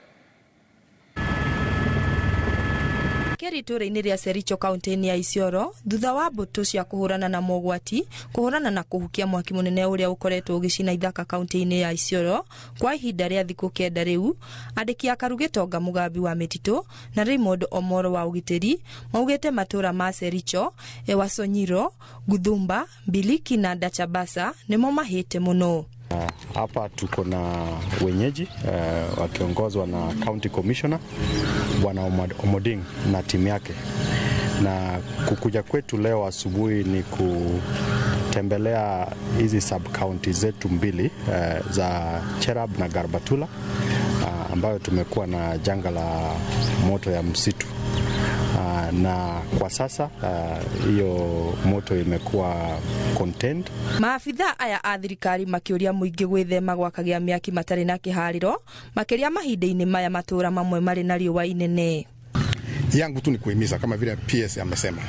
Teritori-ini ria Sericho kaunti-ini ya Isiolo thutha wa mbutu cia kuhurana na mogwati kuhurana na kuhukia mwaki munene uria ukoretwo ugicina ithaka kaunti-ini ya Isiolo kwa ihinda ria thiku 9 riu, andiki a Karugitonga Mugambi wa Mititu na Raymond Omoro wa ugitiri maugite matura ma Sericho, Ewasonyiro, Guthumba, Biliki na Dachabasa nimo mahite muno. Hapa tuko na wenyeji wakiongozwa na County Commissioner Bwana Omoding na timu yake, na kukuja kwetu leo asubuhi ni kutembelea hizi sub county zetu mbili za Cherab na Garbatula ambayo tumekuwa na janga la moto ya msitu. Na kwa sasa hiyo moto imekuwa contained. Maafitha aya a thirikari makiuria muingi gwithema gwakagia miaki matari na kihariro makiria mahinde-ini maya matura mamwe mari na riũa inene. Yangu tu ni kuhimiza kama vile PS amesema,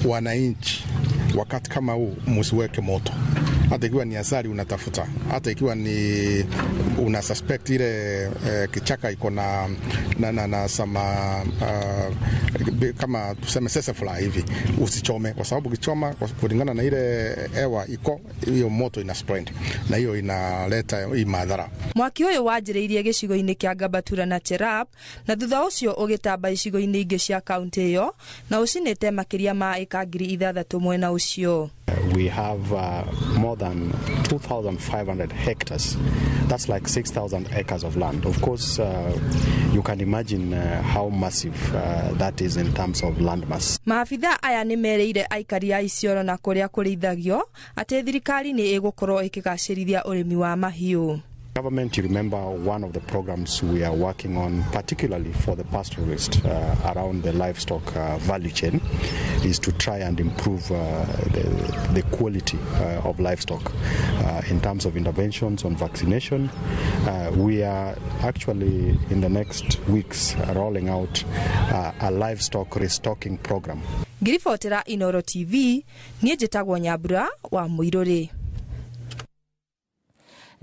wananchi wakati kama huu msiweke moto. Hata ikiwa ni asali unatafuta, hata ikiwa ni una suspect ile kichaka iko na sama kama tuseme sesefly hivi, usichome, kwa sababu kichoma kulingana na ile hewa iko hiyo moto ina spread na hiyo inaleta hii madhara. Mwaki uyu wanjiriirie gicigo-ini kia Garbatula na Cherab na thutha ucio ugitamba icigo-ini ingi cia kaunti iyo na ucinite makiria ma eka 6,000 mwena ucio. We have more than 2,500 hectares. That's like 6,000 acres of land. Of course, you can imagine how massive that is in terms of land mass. Maafitha aya ni mereire aikari a Isiolo na kuria kurithagio ati thirikari ni igukorwo ikigacirithia urimi wa mahiu. Government, you remember, one of the programs we are working on, particularly for the pastoralists around the livestock value chain, is to try and improve the quality of livestock in terms of interventions on vaccination. We are actually in the next weeks rolling out a livestock restocking program. Ngiribotera Inooro TV, nie njitagwo Nyambura wa Muiruri.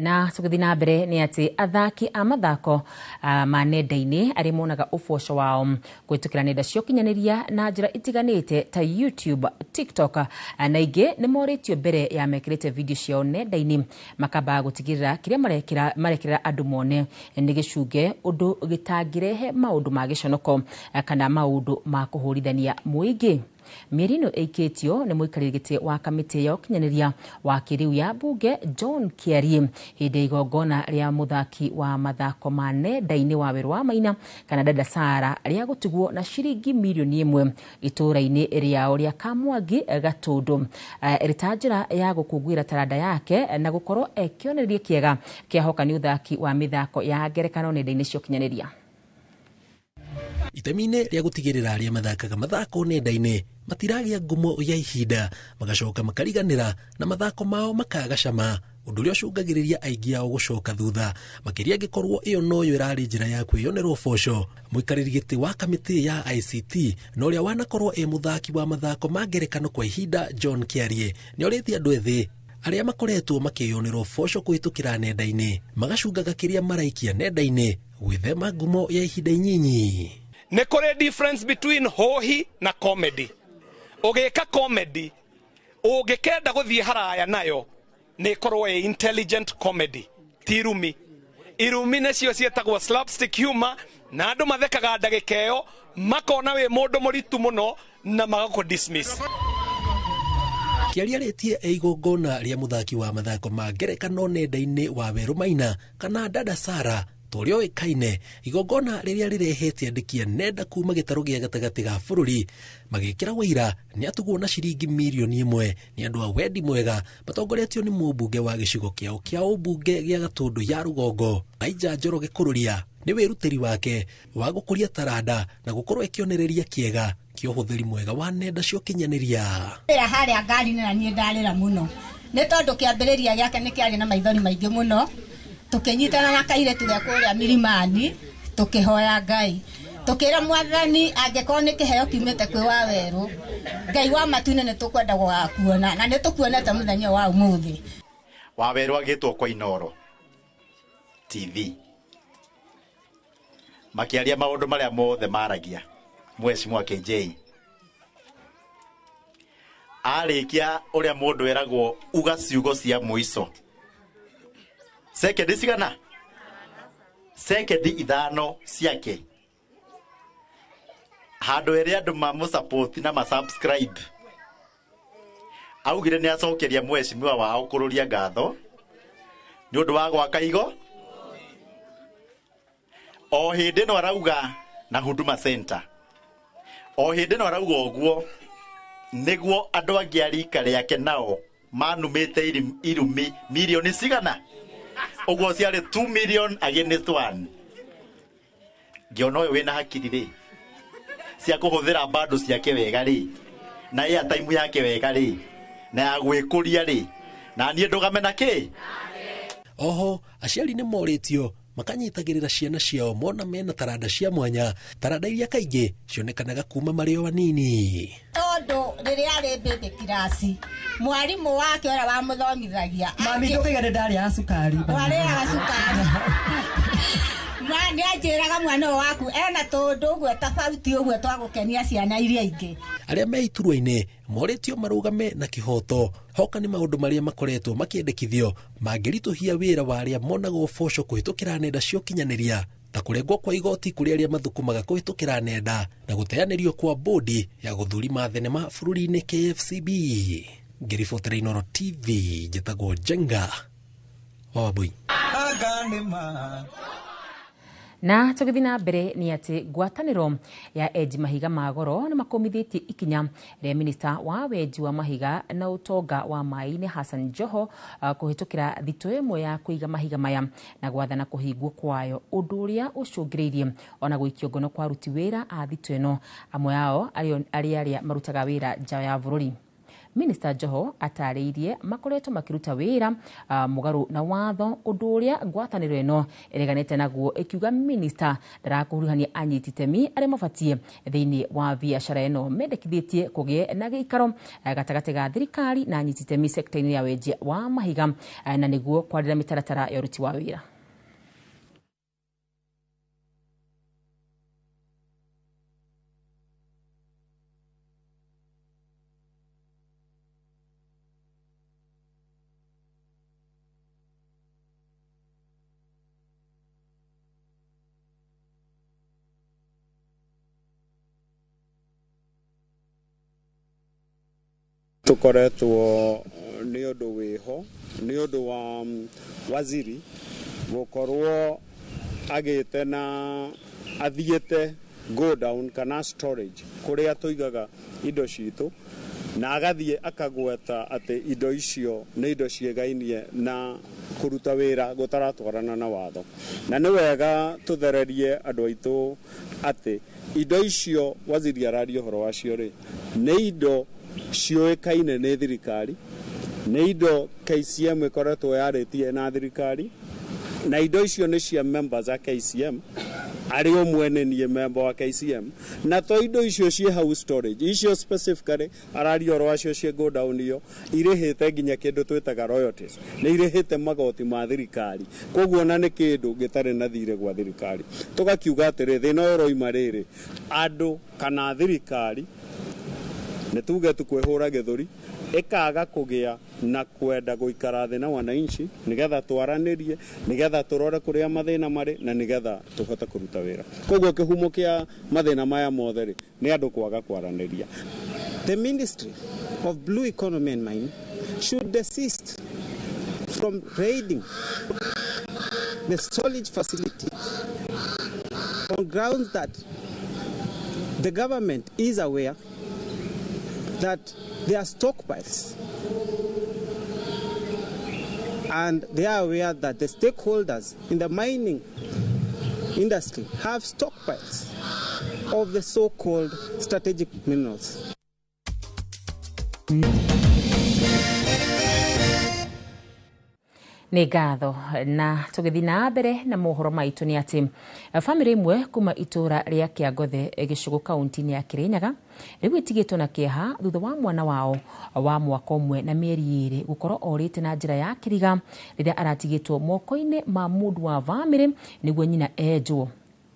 Na tũgĩthiĩ na mbere nĩ atĩ athaki a mathako ma nenda-inĩ arĩa monaga ũboco wao kũhĩtũkĩra nenda cia ũkinyanĩria na njĩra itiganĩte ta YouTube, TikTok na ingĩ nĩ morĩtio mbere ya mekĩrĩte video ciao nenda-inĩ makamba gũtigĩrĩra kĩrĩa marekĩrĩra andũ mone nĩ gĩcunge ũndũ gĩtangĩrehe maũndũ ma gĩconoko kana maũndũ ma kũhũrithania mũingĩ. Mĩeri ĩno ĩikĩtio nĩ mũikarĩri gĩtĩ wa kamĩtĩ ya ũkinyanĩria wa kĩrĩu ya mbunge John Kĩarie hĩndĩ ya igongona rĩa mũthaki wa mathako ma nenda-inĩ Waweru wa Maina kana Dada Sarah rĩa gũtigwo na ciringi mirioni 1 itũra-inĩ rĩao rĩa Kamwangi Gatũndũ ĩrĩ ta njĩra ya gũkũngũĩra taranda yake na gũkorwo kĩonereria kĩega kĩa hoka nĩ ũthaki wa mĩthako ya ngerekano nenda-inĩ cia ũkinyanĩria. Itemi-inĩ rĩa gũtigĩrĩra arĩa mathakaga mathako nenda-inĩ matiragĩa ngumo ya ihinda magacoka makariganĩra na mathako mao makaga cama, ũndũ ũrĩa ũcũngagĩrĩria aingĩ ao gũcoka thutha makĩria angĩkorwo ĩyo noyo ĩrarĩ njĩra ya kwĩyonerwo ũboco. Mũikarĩri gĩtĩ wa kamĩtĩ ya ICT na ũrĩa wanakorwo mũthaki wa mathako ma ngerekano kwa ihinda John Kĩarie nĩ orĩtie andũ ethĩ arĩa makoretwo makĩyonerwo ũboco kũhĩtũkĩra nenda-inĩ magacungaga kĩrĩa maraikia nenda-inĩ gwĩthema ngumo ya ihinda inyinyi. Nĩ kũrĩ difference between hohi na comedy. Ũgĩka comedy ũngĩkenda gũthiĩ haraya nayo nĩ korwo intelligent comedy ti irumi. Irumi nĩcio ciĩtagwo slapstick humor na andũ mathekaga ndagĩka ĩyo makona wĩ mũndũ mũritũ mũno na magakũ dismiss. Kĩarie arĩtie igongona rĩa mũthaki wa mathako ma ngerekano nenda-inĩ Waweru Maina kana Dada Sarah tũrĩa oĩkaine igongona rĩrĩa rĩrehete andĩki a nenda kuma gĩtarũ gĩa gatagatĩ ga bũrũri magĩkĩra wĩira nĩ atugwo na ciringi mirioni 1 nĩ andũ a wendi mwega matongoretio nĩ mũmbunge wa gĩcigo kĩao kĩa ũmbunge gĩa Gatũndũ ya Rũgongo Aija Njoroge Kũrũria. Nĩ wĩrutĩri wake wa gũkũria taranda na gũkorwo kĩonereria kĩega kĩa ũhũthĩri mwega wa nenda cia ũkinyanĩria. Harĩa ngari-inĩ na niĩ ndarĩra mũno nĩ tondũ kĩambĩrĩria gĩake nĩ kĩarĩ na maithori maingĩ mũno, tũkĩnyitana na kairĩtu gĩa kũrĩa Milimani tũkĩhoya Ngai tũkĩra Mwathani angĩkorwo nĩ kĩheo kiumĩte kwĩ Waweru, Ngai wa matu-inĩ nĩ tũkwenda gũgakuona na nĩ tũkuonete mũthenya wa ũmũthĩ. Waweru agĩtwo kwa Inoro TV makĩaria maũndũ marĩa mothe maragia Mheshimiwa KJ arĩkia ũrĩa mũndũ eragwo uga ciugo cia mũico sekendi cigana sekendi 5 ciake handũ ĩrĩa andũ mamũsupport na masubscribe augire nĩ acokeria Mheshimiwa wao Kũrũria ngatho nĩ ũndũ wa gwaka igo o hĩndĩ no arauga na Huduma Center o hĩndĩ no arauga ũguo nĩguo andũ angĩ a rika rĩake nao manumĩte irumi mirioni cigana ũguo ciarĩ 2 million against 1. Ngĩona ũyũ wĩna hakiri rĩ cia kũhũthĩra bando ciake wega rĩ na airtime yake wega rĩ na ya gwĩkũria rĩ na niĩ ndũgamena kĩ. Oho aciari nĩ morĩtio makanyitagĩrĩra ciana ciao mona mena taranda cia mwanya, taranda iria kaingĩ cionekanaga kuma marĩ o anini. Tondũ rĩrĩa arĩ mbĩmbĩ kirasi mwarimũ wake ũrĩa wamũthomithagia mami ndũkaigane ndarĩa cukari warĩaga cukari nĩ anjĩraga mwana ũyũ waku ena tũndũ ũguo tofauti ũguo twagũkenia ciana iria ingĩ. Arĩa me iturwa-inĩ morĩtio marũgame na kĩhoto hoka nĩ maũndũ marĩa makoretwo makĩendekithio mangĩritũhia wĩra wa arĩa monaga ũboco kũhĩtũkĩra nenda cia ũkinyanĩria ta kũrengwo kwa igoti kũrĩ arĩa mathukumaga kũhĩtũkĩra nenda na gũteanĩrio kwa bodi ya gũthũrima thenema bũrũri-inĩ KFCB. Ngĩribotera Inoro TV njĩtagwo Jenga wa Wambui. Na tũgĩthiĩ na mbere nĩ atĩ ngwatanĩro ya enji mahiga ma goro nĩ makomithĩtie ikinya rĩa minista wa wenji wa mahiga na ũtonga wa maĩ-inĩ Hassan Joho kũhĩtũkĩra thitoo ĩmwe ya kũiga mahiga maya na gwathana kũhingwo kwayo, ũndũ ũrĩa ũcũngĩrĩirie ona gũikio ngono kwa aruti wĩra a thitoo ĩno, amwe ao arĩa marutaga wĩra nja ya bũrũri. Minister Joho atarĩirie makoretwo makiruta wĩra mugaru na watho ũndũ ũrĩa ngwatanĩro ĩno ĩreganĩte naguo, ikiuga minister ndarakuruhania anyiti itemi arĩa mabatie thĩinĩ wa biacara ĩno. Mendekithĩtie kũgĩe na gĩikaro gatagatĩ ga thirikari na anyiti itemi sekta-inĩ ya wendia wa mahiga na nĩguo kwarĩra mĩtaratara ya ũruti wa wĩra. Tukoretwo ni undu wiho ni undu wa waziri gukorwo agite na athiete go down kana storage kuria tuigaga indo citu na agathie akagweta ati indo icio ni indo ciegainie na kuruta wira gutaratwarana na watho, na ni wega tuthererie andu aitu ati indo icio waziri arario horo wacio ri ni indo cioĩkaine nĩ thirikari, nĩ indo KCM ĩkoretwo yarĩtie na thirikari, na indo icio nĩ cia members a KCM, arĩ ũmwe nĩ niĩ member wa KCM, na to indo icio ciĩ hau storage, icio specifically arario oro acio ciĩ go down iyo irĩhĩte nginya kĩndũ twĩtaga royalties, nĩ irĩhĩte magoti ma thirikari, koguo na nĩ kĩndũ gĩtarĩ na thirĩ gwa thirikari. Tugakiuga atĩrĩ thĩna ũyũ ũroima rĩrĩ, andũ kana thirikari nĩ tuge tukwĩhũra gĩthũri ĩkaga kũgĩa na kwenda gũikara thĩ na wananchi nĩgetha twaranĩrie, nĩgetha tũrore kũrĩa mathĩna marĩ na nĩgetha tũhote kũruta wĩra. Koguo kĩhumo kĩa mathĩna maya mothe rĩ nĩ andũ kwaga kwaranĩria. The Ministry of Blue Economy and Mining should desist from raiding the storage facility on grounds that the government is aware that there are stockpiles and they are aware that the stakeholders in the mining industry have stockpiles of the so-called strategic minerals. Nĩ ngatho na tũgĩthiĩ na mbere na mohoro maitũ nĩ atĩ bamĩrĩ ĩmwe kuma itũra rĩa Kĩangothe gĩcigo kaunti-inĩ ya Kĩrĩnyaga rĩu ĩtigĩtwo na kĩeha thutha wa mwana wao wa mwaka ũmwe na mĩeri 2 gũkorwo orĩte na njĩra ya kĩriga rĩrĩa aratigĩtwo moko-inĩ ma mũndũ wa bamĩrĩ nĩguo nyina enjwo.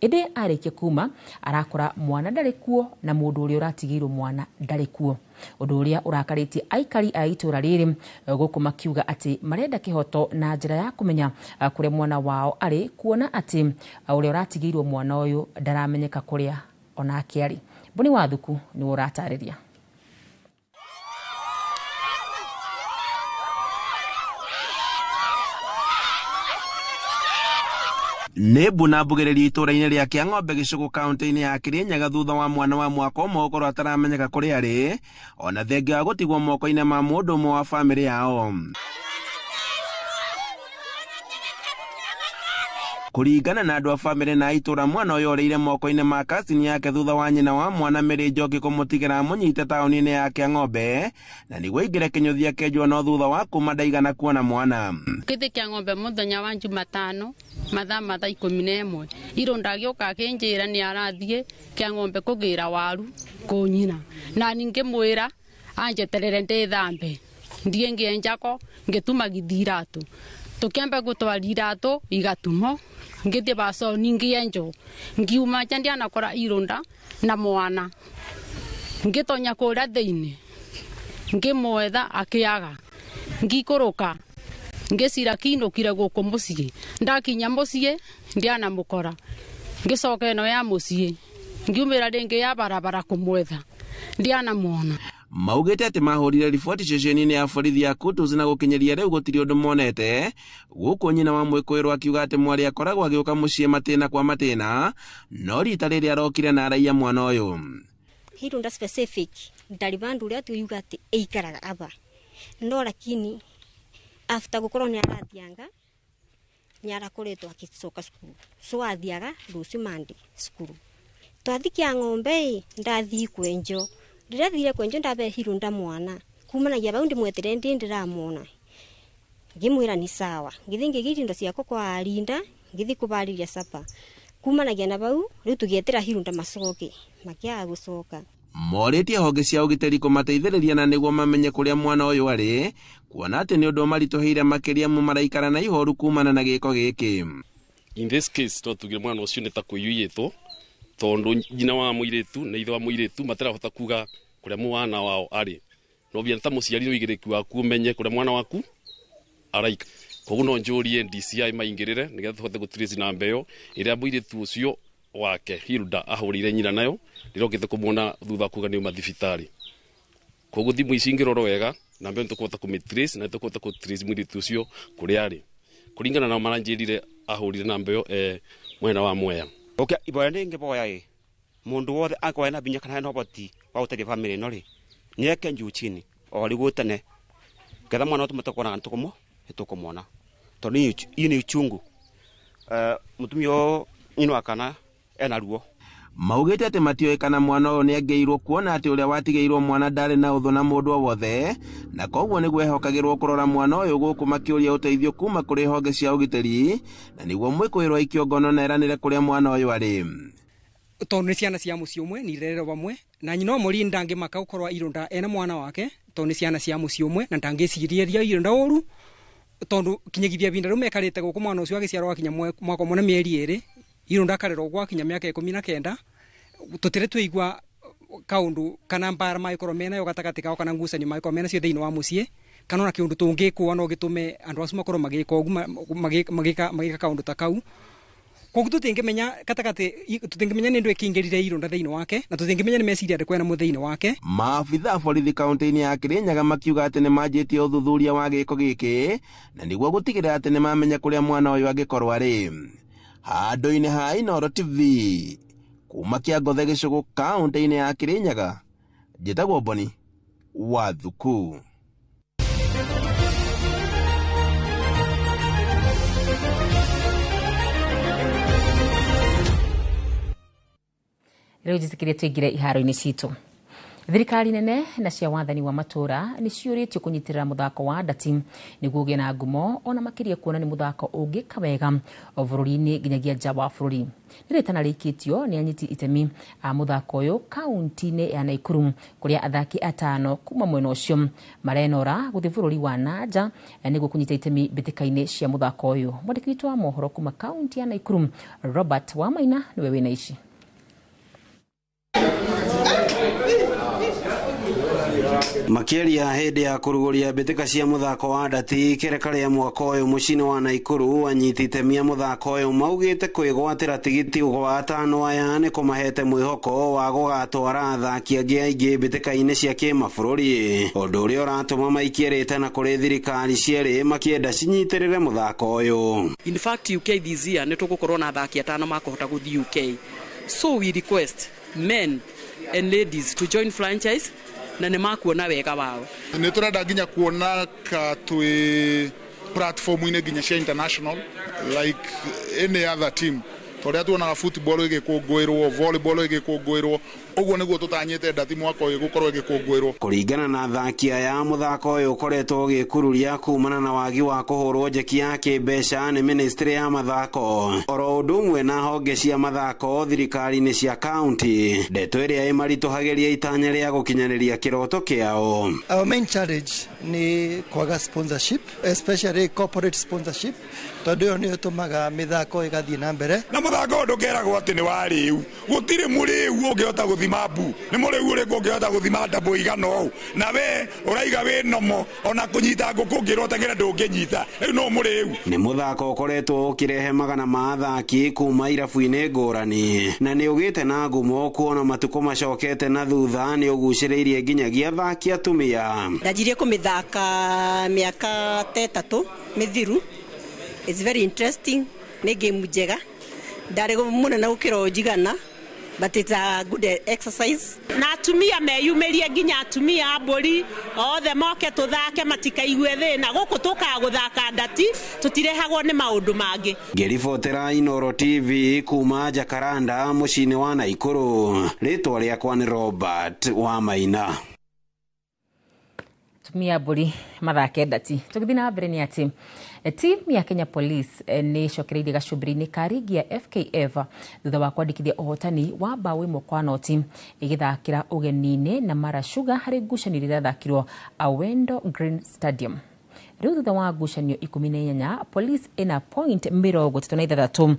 Ĩndĩ arĩkia kuma arakora mwana ndarĩ kuo na mũndũ ũrĩa ũratigĩirwo mwana ndarĩ kuo, ũndũ ũrĩa ũrakarĩtie aikari a itũra rĩrĩ gũkũ makiuga atĩ marenda kĩhoto na njĩra ya kũmenya kũrĩa mwana wao arĩ, kuona atĩ ũrĩa ũratigĩirwo mwana ũyũ ndaramenyeka kũrĩa onake arĩ. Boni Wathuku nĩ ũratarĩria. Nĩ mbuna mbugĩrĩri itũra-inĩ rĩa Kĩang'ombe gĩcigo kaunti-inĩ ya Kĩrĩnyaga thutha wa mwana wa mwaka ũmwe gũkorwo ataramenyeka kũrĩa arĩ, ona thengia wa gũtigwo moko-inĩ ma mũndũ ũmwe wa bamĩrĩ yao. Kũringana na andũ a bamĩrĩ na itũra, mwana ũyũ orĩire moko-inĩ ma kasini yake thutha wa nyina wa mwana Mary Njoki kũmũtigĩra mũnyite taũni-inĩ ya Kĩang'ombe, na nĩguo aingĩre kĩnyũthi akĩenjwo no thutha wa kuma ndaigana kuona mwana. Kĩthĩ Kĩang'ombe mũthenya wa Jumatano mathaa 11 ironda gĩoka akĩnjĩra nĩ arathiĩ Kĩang'ombe kũgĩra waru kũnyina, na ngĩmwĩra anjeterere ndĩthambe, ndiĩ ngĩenjako ngĩtuma gĩthiratu, tũkĩamba gũtwara iratũ igatumo, ngĩthiĩ baconi ngĩenjwo, ngiuma nja ndianakora ironda na mwana, ngĩtonya kũrĩa thĩinĩ ngĩmwetha akĩaga, ngĩikũrũka ngĩcira kinũkire gũkũ mũciĩ, ndakinya mũciĩ ndianamũkora, ngĩcoka ĩno ya mũciĩ ngiumĩra rĩngĩ ya barabara kũmwetha ndianamwona. Maugĩte atĩ mahũrire riboti ceceni-inĩ ya borithi ya Kutus na gũkinyĩria rĩu gũtirĩ ũndũ monete, gũkũ nyina wa mwĩkũĩrwo akiuga atĩ mwarĩ akoragwo agĩũka mũciĩ matĩna kwa matĩna, no rita rĩrĩa arokire na araia mwana ũyũ. Hirunda specific ndari bandu ũrĩa tuiuga atĩ ĩikaraga aba, no lakini after gũkorwo nĩ arathianga nĩ arakoretwo agĩcoka cukuru, so athiaga rũciũ Monday cukuru. Twathi Kĩang'ombe ndathi kwenjo, ndĩrathire kwenjo ndabe Hirunda mwana kumanagia bau ndimwetere ndiramona ngimwira ni sawa ngithi ngigirindo ciako kwa arinda ngithi kubariria sapa kumanagia na bau riu tugietera hirunda macoke makia gucoka morĩtie honge cia ũgitĩri kũmateithĩrĩria na nĩguo mamenye kũrĩa mwana ũyũ arĩ kuona atĩ nĩ ũndũ maritũhĩire makĩria mu maraikara na ihoru kumana na gĩko gĩkĩ. In this case no tugire mwana ũcio nĩ ta kũiyũiyĩtwo tondu nyina wa mũirĩtu na ithe wa mũirĩtu matirahota kuga kũrĩa mwana wao arĩ no bia ta mũciari ũigĩrĩki waku umenye kũrĩa mwana waku araika koguo no njũrie DCI maingĩrĩre nĩgetha tũhote gũtrace namba ĩyo ĩrĩa mũirĩtu ũcio wake Hilda ahũrĩire nyina nayo ndirokite kumuona thutha kuga ni mathibitarĩ koguo thimu ici ingĩrorwo wega namba ĩyo tũkũhota kũmĩtrace na tũkũhota gũtrace mũirĩtu ũcio kũrĩa arĩ kũringana na maranjĩrire ahũrire namba ĩyo mwena wa Mwea. Okay, iboya ninge boya mundu wothe akoya na binya kana no boti wa uteria family no ri nyeke nju chini ori gutene ketha mwana tu matakona ntukomo itukomona to ni ini uchungu mutumio nyino akana ena ruo maugite ati matioe kana mwana ũyũ nĩ angĩirwo kuona atĩ ũrĩa watigĩirwo mwana ndarĩ na ũthũ na mũndũ o wothe na koguo nĩ gwehokagĩrwo kũrora mwana ũyũ gũkũ makĩũria ũteithio kuma kũrĩ honge cia ũgitĩri na nĩguo mwĩkũĩrwo aikio ngono na eranĩre kũrĩa mwana ũyũ arĩ tondu nĩ ciana cia mũciĩ ũmwe ni rerero bamwe na nyina mũri ndangĩmaka gũkorwo Ironda ena mwana wake tondu nĩ ciana cia mũciĩ ũmwe na ndangĩciriria Ironda ũru tondu kinyagithia binda rĩu mekarĩte gũkũ mwana ũcio agĩciarwo akinya mwaka mũna mĩeri 2 Ironda akarerwo gwa kinya mĩaka 19 tutire tuigwa kaundu kana mbara maikorwo mena yo gatagati kao kana ngucanio maikorwo mena cio thiini wa muciĩ kana ona kiundu tungĩkwo no gĩtume andu acio makorwo magĩka ũguo magĩka kaundu ta kau koguo tutingĩmenya gatagati tutingĩmenya nĩ ndũ ĩkĩingĩrire Ironda thĩinĩ wake na tutingĩmenya nĩ meciria andũ kwena mũthĩinĩ wake. Maabitha borithi kaunti-inĩ ya Kirinyaga makiuga atĩ nĩ manjĩtie ũthuthuria wa gĩko gĩkĩ na nĩguo gũtigĩrĩra atĩ nĩ mamenya kũrĩa mwana ũyũ angĩkorwo arĩ. Handũ-inĩ ha Inooro TV kuma Kĩangothe gĩcũgũ kaunti-inĩ ya Kirinyaga njĩtagwo Boni Wathuku. Rĩu njĩtĩkĩrie tũingĩre iharo-inĩ citũ. Thirikari nene na cia wathani wa matũra nĩ ciũrĩtio kũnyitĩrĩra mũthako wa ndati nĩguo ũgĩe na ngumo ona makĩria kuona nĩ mũthako ũngĩka wega bũrũri-inĩ nginyagia nja wa bũrũri. Nĩ rĩtana rĩkĩtio nĩ anyiti itemi a mũthako ũyũ kaunti-inĩ ya Naikuru kũrĩa athaki 5 kuma mwena ũcio marenora gũthiĩ bũrũri wa nanja nĩguo kũnyita itemi mbĩtĩka-inĩ cia mũthako ũyũ. Mwandĩki witũ wa mohoro kuma kaunti ya Naikuru Robert Wamaina nĩwe wĩna ici. Makĩria hĩndĩ ya kũrugũria mbĩtĩka cia mũthako wa ndati kĩreka rĩa mwaka ũyũ mũciĩ-inĩ wa Naikuru anyiti itemi a mũthako ũyũ maugĩte kwĩgwatĩra tigiti wa 5 aya nĩ kũmahete mwĩhoko wa gũgatwara athaki angĩ aingĩ mbĩtĩka-inĩ cia kĩmabũrũri ũndũ ũrĩa ũratũma maikĩrĩte na kũrĩ thirikari cierĩ makĩenda cinyitĩrĩre mũthako ũyũ. In fact UK this year nĩ tũgũkorwo na athaki 5 makũhota gũthiĩ UK, so we request men and ladies to join franchise na nĩ makuona wega wao. Nĩ tũrenda nginya kuona ka twĩ platform-inĩ nginya cia international like any other team tũrĩa tuonaga football ĩgĩkũngũĩrwo, volleyball ĩgĩkũngũĩrwo, ũguo nĩguo tũtanyĩte ndati mwaka ũyũ gũkorwo ĩgĩkũngũĩrwo. Kũringana na athaki aya mũthako ũyũ ũkoretwo ũgĩkururia kumana na wagi wa kũhũrwo njeki ya kĩmbeca nĩ ministry ya mathako oro ũndũ ũmwe na honge cia mathako thirikari-inĩ cia kaunti ndeto ĩrĩa ĩmaritũhagĩria itanya rĩa gũkinyanĩria kĩroto kĩao. Our main challenge nĩ kwaga sponsorship, especially corporate sponsorship, tondũ ĩyo nĩ ĩtũmaga mĩthako ĩgathiĩ na mbere. Na mũthako ndũkeragwo atĩ nĩ wa rĩu, gũtirĩ mũrĩu ũngĩhota gũthima mbu, nĩ mũrĩu ũrĩkũ ũngĩhota gũthima ndabũ igana ũũ, na we ũraiga wĩ nomo ona kũnyita ngũkũ ũngĩrotagĩra ndũngĩnyita, rĩu no mũrĩu. Nĩ mũthako ũkoretwo ũkĩrehe magana ma athaki kuma irabu-inĩ ngũrani na nĩ ũgĩte na ngumo kuona matukũ macokete na thutha nĩ ũgucĩrĩirie nginyagia athaki atumia. Ndanjirie kũmĩthaka mĩaka 3 mĩthiru. It's very interesting, nĩ game njega, ndarĩ mũnene gũkĩra njigana, but it's a good exercise. Na atumia meyumĩrie nginya atumia a mbũri othe moke tũthake matikaigue thĩna gũkũ tũkaga gũthaka ndati tũtirehagwo nĩ maũndũ mangĩ. Ngĩribotera Inooro TV kuma Jacaranda mũciĩ-inĩ wa Naikuru, rĩtwa rĩakwa nĩ Robert Wamaina. atumia mburi mathake ndati tugithina na mbere ni ati team ya Kenya Police ni cokereirie gacubiri-ini ka rigi ya FKF thutha wa kwandikithia uhotani wa bao imwe kwa noti igithakira ugeni-ini na Mara Sugar hari ngucanio irathakirwo Awendo Green Stadium. Riu thutha wa ngucanio 18 Police ina point 36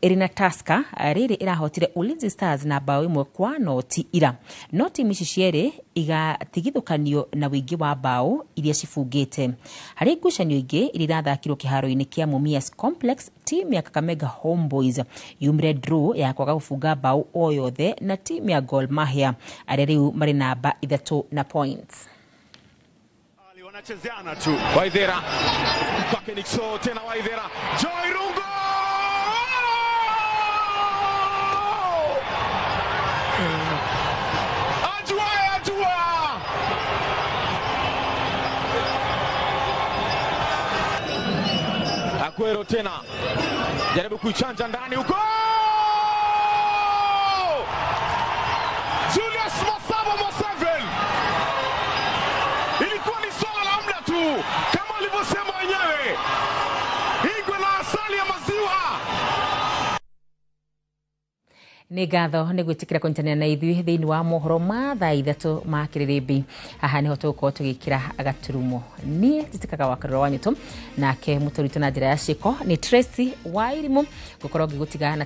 Irina Taska riri irahotire Ulinzi Stars na bao imwe kwa noti ira. Noti mici ciere igatigithukanio na wingi wa bao iria cibungite. Hari ngucanio ingi irathakirwo kiharo-ini kia Mumias Complex, team ya Kakamega Homeboys yumire draw ya kwaga gufunga bao o yothe na team ya Gor Mahia aria riu mari namba 3 na points. Wanachezeana tu. Waithera kwake Nixo tena Waithera Joy Rungo Ajua Aguero tena jaribu kuichanja ndani huko Julius Masabo Moseven. Ilikuwa ni swala la muda tu kama walivyosema wenyewe. Ingwe na asali ya maziwa. Nĩ ngatho nĩ gwĩtĩkĩra kũnyitanĩra na ithuĩ thĩinĩ wa mohoro ma thaa 3 ma kĩrĩrĩmbĩ. Haha nĩho tũgũkorwo tũgĩkĩra gaturumo. Niĩ njĩtĩkaga wakarũra wa nyũtũ nake mũtũritũ na njĩra ya ciĩko nĩ Tracy Wairimu gũkorwo ngĩgũtiga na